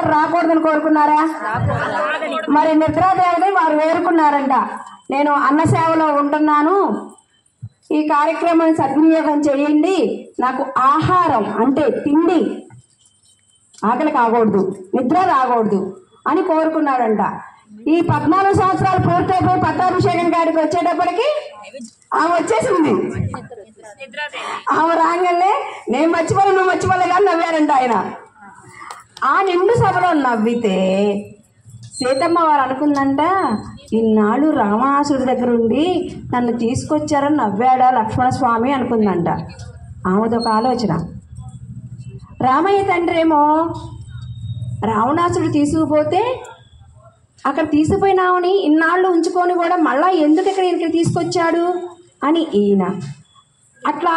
నిద్ర రాకూడదని కోరుకున్నారా? మరి నిద్రాదేవతని వారు వేరుకున్నారంట. నేను అన్న సేవలో ఉంటున్నాను, ఈ కార్యక్రమాన్ని సద్వినియోగం చేయండి, నాకు ఆహారం అంటే తిండి, ఆకలి కాకూడదు, నిద్ర రాకూడదు అని కోరుకున్నాడంట. ఈ 14 సంవత్సరాలు పూర్తయిపోయి పట్టాభిషేకం గారికి వచ్చేటప్పటికి ఆమె వచ్చేసింది. ఆమె రాగానే నేను మర్చిపోలే, నువ్వు మర్చిపోలే కానీ నవ్వారంట ఆయన. ఆ నిండు సభలో నవ్వితే సీతమ్మ వారు అనుకుందంట, ఇన్నాళ్ళు రావణాసుడి దగ్గర ఉండి నన్ను తీసుకొచ్చారని నవ్వాడా లక్ష్మణస్వామి అనుకుందంట. ఆమెదొక ఆలోచన. రామయ్య తండ్రి ఏమో రావణాసుడు తీసుకుపోతే అక్కడ తీసుకుపోయినామని ఇన్నాళ్ళు ఉంచుకొని కూడా మళ్ళా ఎందుకు ఇక్కడ తీసుకొచ్చాడు అని ఈయన. అట్లా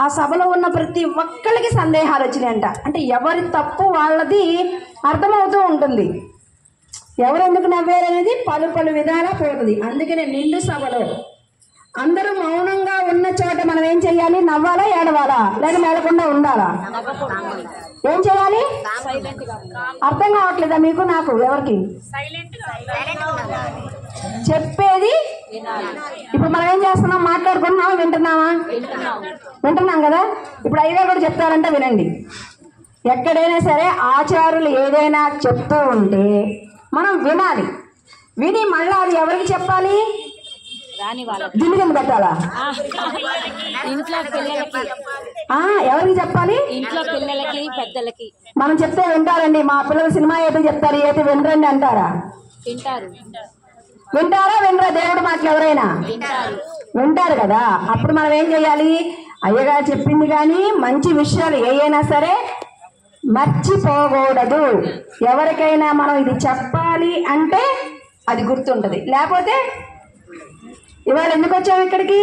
ఆ సభలో ఉన్న ప్రతి ఒక్కరికి సందేహాలు వచ్చినాయంట. అంటే ఎవరి తప్పు వాళ్ళది అర్థమవుతూ ఉంటుంది, ఎవరెందుకు నవ్వారనేది పలు విధాలా పోతుంది. అందుకనే నిండు సభలో అందరూ మౌనంగా ఉన్న చోట మనం ఏం చెయ్యాలి? నవ్వాలా, ఏడవాలా, లేదా మేడకుండా ఉండాలా? ఏం చేయాలి? అర్థం కావట్లేదా మీకు, నాకు, ఎవరికి? చెప్పేది ఇప్పుడు మనం ఏం చేస్తున్నాం? మాట్లాడుకుంటున్నామా, వింటున్నామా? వింటున్నాం కదా. ఇప్పుడు అయ్యగారు కూడా చెప్తారంటే వినండి. ఎక్కడైనా సరే ఆచారులు ఏదైనా చెప్తూ ఉంటే మనం వినాలి. విని మళ్ళీ అది ఎవరికి చెప్పాలి? దిండు కింద పెట్టాలా? ఎవరికి చెప్పాలి? ఇంట్లో పిల్లలకి, పెద్దలకి. మనం చెప్తే వింటారండి. మా పిల్లలు సినిమా ఏదో చెప్తారు, ఏదో వినరండి అంటారా? వింటారా, వినరా? దేవుడు మాటలు ఎవరైనా వింటారు కదా. అప్పుడు మనం ఏం చేయాలి? అయ్యగారు చెప్పింది కానీ మంచి విషయాలు ఏవైనా సరే మర్చిపోకూడదు. ఎవరికైనా మనం ఇది చెప్పాలి అంటే అది గుర్తుంటది. లేకపోతే ఇవాళ ఎందుకు వచ్చాము ఇక్కడికి?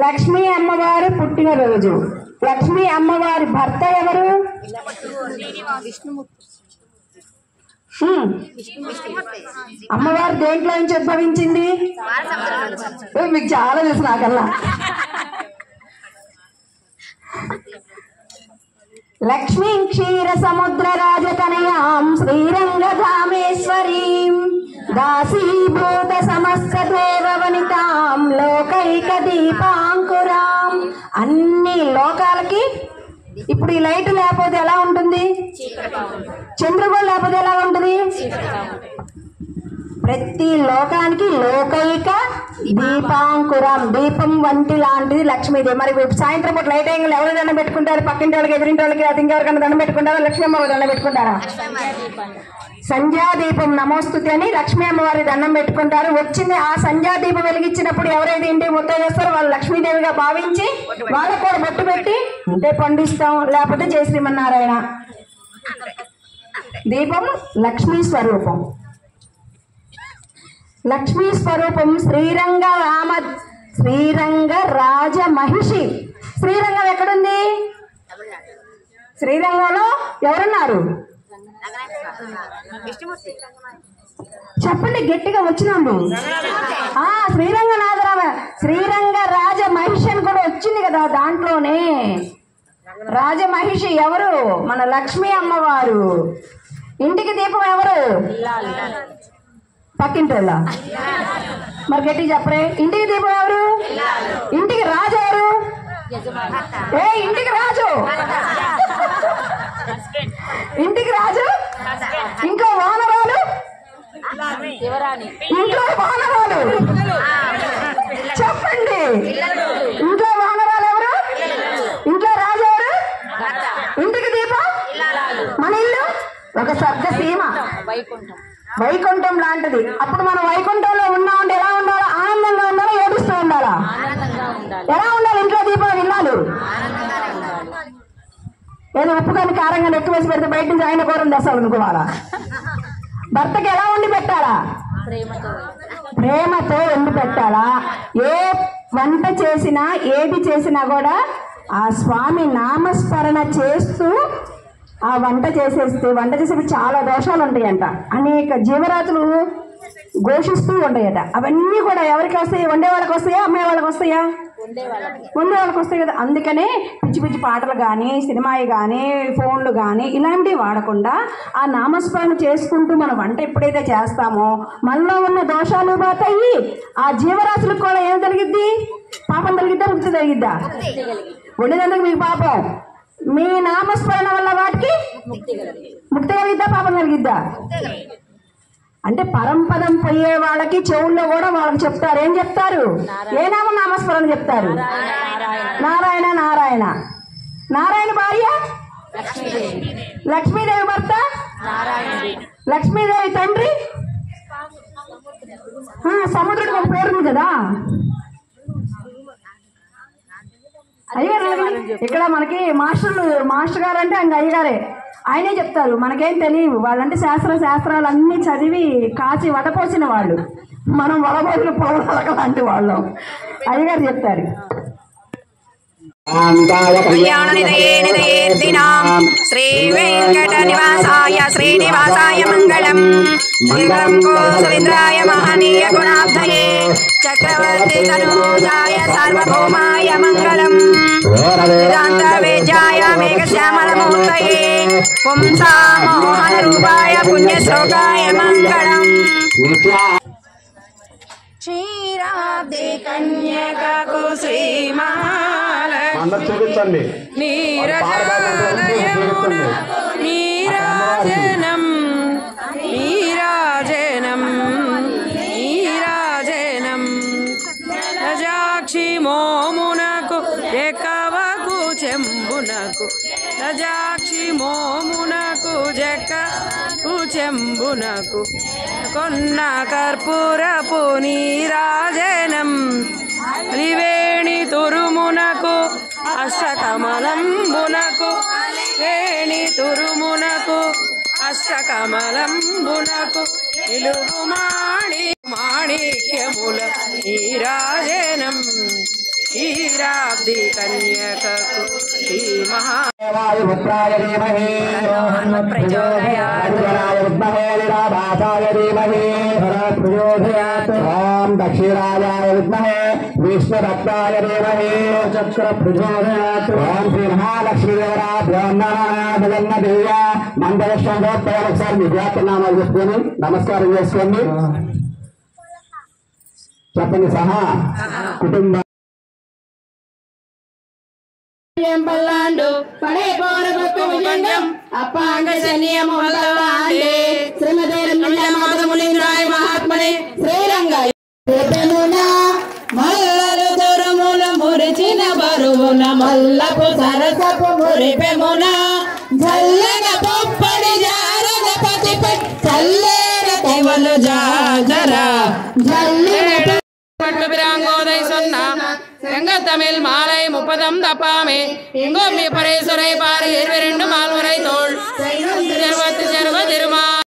లక్ష్మీ అమ్మవారి పుట్టినరోజు. లక్ష్మీ అమ్మవారి భర్త ఎవరు? అమ్మవారు దేంట్లో నుంచి ఉద్భవించింది? మీకు చాలా తెలుసు నాకల్లా. లక్ష్మీ క్షీర సముద్ర రాజతనయాం శ్రీరంగధామేశ్వరీం దాసీభూత సమస్త దేవవనితాం లోకైక దీపాంకురాం. అన్ని లోకాలకి ఇప్పుడు ఈ లైట్ లేకపోతే ఎలా ఉంటుంది? చంద్రుడు లేకపోతే ఎలా ఉంటుంది? ప్రతి లోకానికి లోకైక దీపాంకురం, దీపం వంటి లాంటిది లక్ష్మీదేవి. మరి సాయంత్రం పూట లైట్ అయ్యి ఎవరు దండం పెట్టుకుంటారు? పక్కింటి వాళ్ళకి, ఎదురింటి వాళ్ళకి, అది ఇంకెవరికైనా దండం పెట్టుకుంటారా? లక్ష్మీ అమ్మవారి దండం పెట్టుకుంటారా? సంధ్యాదీపం నమోస్తుతి అని లక్ష్మీ అమ్మవారి దండం పెట్టుకుంటారు. వచ్చింది ఆ సంధ్యాదీపం వెలిగించినప్పుడు ఎవరైతే ఇంటికి మొత్తం చేస్తారో వాళ్ళు లక్ష్మీదేవిగా భావించి వాళ్ళకు కూడా బొట్టు పెట్టి ఉంటే పండిస్తాం, లేకపోతే జయ శ్రీమన్నారాయణ. దీపం లక్ష్మీ స్వరూపం. లక్ష్మీ స్వరూపం శ్రీరంగ రాజ మహిషి. శ్రీరంగం ఎక్కడుంది? శ్రీరంగంలో ఎవరున్నారు? చెప్పండి గట్టిగా వచ్చినాము. శ్రీరంగనాథరామ, శ్రీరంగ రాజ మహిషి అని కూడా వచ్చింది కదా దాంట్లోనే. రాజమహిషి ఎవరు? మన లక్ష్మీ అమ్మవారు. ఇంటికి దీపం ఎవరు? పక్కింటోళ్ళ. మరి గట్టిగా చెప్పరే. ఇంటికి దీపం ఎవరు? ఇంటికి రాజు ఎవరు? ఇంటికి రాజు, ఇంటికి రాజు. ఇంట్లో వానరాలు, ఇంట్లో వానరాలు. చెప్పండి, ఇంట్లో వానరాలు ఎవరు? ఇంట్లో రాజు ఎవరు? ఇంటికి దీపం మన ఇల్లు ఒక స్వర్గసీమ, వైకుంఠం లాంటిది. అప్పుడు మనం వైకుంఠంలో ఉన్నామంటే ఎలా ఉండాలా? ఆనందంగా ఉండాలా, ఏడుస్తూ ఉండాలా? ఎలా ఉండాలి? ఇంట్లో దీపం ఇల్లాలు ఏదో ఉప్పు కానీ కారంగా ఎక్కువ వేసి పెడితే బయట నుంచి ఆయన కూరలు తెస్తాడు అనుకోవాలా? భర్తకి ఎలా వండి పెట్టాలా? ప్రేమతో వండి పెట్టాలా? ఏ వంట చేసినా ఏది చేసినా కూడా ఆ స్వామి నామస్మరణ చేస్తూ ఆ వంట చేసేప్పుడు చాలా దోషాలు ఉంటాయంట. అనేక జీవరాశులు ఘోషిస్తూ ఉంటాయట. అవన్నీ కూడా ఎవరికి వస్తాయి? వండే వాళ్ళకి వస్తాయా, అమ్మాయి వాళ్ళకి వస్తాయా? ఉండే వాళ్ళకి వస్తాయి కదా. అందుకనే పిచ్చి పిచ్చి పాటలు కానీ సినిమాయి కానీ ఫోన్లు కానీ ఇలాంటివి వాడకుండా ఆ నామస్మరణ చేసుకుంటూ మనం వంట ఎప్పుడైతే చేస్తామో మనలో ఉన్న దోషాలు పోతాయి. ఆ జీవరాశులకు కూడా ఏం జరిగిద్ది? పాపం జరిగిద్దా, ముక్తి జరిగిద్దా? వండినందుకు మీకు పాపం, మీ నామస్మరణ వల్ల వాటికి ముక్తి కలిగిద్దా, పాపం కలిగిద్దా? అంటే పరంపదం పోయే వాళ్ళకి చెవుల్లో కూడా వాళ్ళకి చెప్తారు. ఏం చెప్తారు? ఏ నామస్మరణ చెప్తారు? నారాయణ నారాయణ. నారాయణ భార్య లక్ష్మీదేవి, భర్త లక్ష్మీదేవి, తండ్రి సముద్రుడు ఒక పేరు కదా. అయ్యగారు ఇక్కడ మనకి మాస్టర్ గారు అంటే అంగ అయ్యగారే, ఆయనే చెప్తారు. మనకేం తెలియవు. వాళ్ళంటే శాస్త్రాలు అన్ని చదివి కాచి వడపోసిన వాళ్ళు, మనం వడపోసిన పొలం లాంటి వాళ్ళం. అయ్యగారు చెప్తారు. శ్రీ వెంకట నివాసాయ శ్రీనివాసాయ మంగళం. కోసలేంద్రాయ మహనీయ గుణాబ్ధయే చక్రవర్తి తనూజాయ సార్వభౌమాయ మంగళం. వేదాంత వేద్యాయ మేఘశ్యామల మూర్తయే పుంసా మోహన రూపాయ పుణ్యశ్లోకాయ మంగళం. క్షీరాబ్ది కన్యకకు శ్రీమహాలక్ష్మి నీరాజనం నజాక్షి మోమునకు జకవకు చెంబునకు నజాక్షి మోమునకు జకకు చెంబునకు కొన్న కర్పూరపు నీరాజనం త్రివేణి తురుమునకు అష్టకమలంబునకు వేణి తురుమునకు అష్టకమలంబునకు నిలువు మాణిక్యముల నీరాజనం. క్షీరాబ్ది కన్యకకు శ్రీ మహాపుత్రాయ ధీమహి ఓం దక్షిణాయాయ విద్మహే విష్ణుభక్తాయ ధీమహి చక్ర ప్రచోదయాత్. ఓం శ్రీ మహాలక్ష్మీదేవరాభ్యో నమః. జగన్నదేవ మంగళశ్వంతో ఒకసారి మీ వ్యాపనామాలు చెప్పుకొని నమస్కారం చేసుకోండి. చెప్పండి. సహా కుటుంబ పడే పోరగొక్క విజంగం అప్పాంగ శనియము వల్లవాండే శ్రీమదేంద్రాయ మహాత్మనే శ్రీరంగాయ మల్లలు దొరముల మురిచిన బరువున మల్లపు సరసపు మురిపెమున జల్లగ పొప్పడి జారగ పతిపై చల్లేర తెవలు జాజరా జల్లిన பிராங்கோதை சொன்னா செங்க தமிழ் மாலை 30 தப்பாமே எங்கோ பரேசுரை பாரு 22 மால்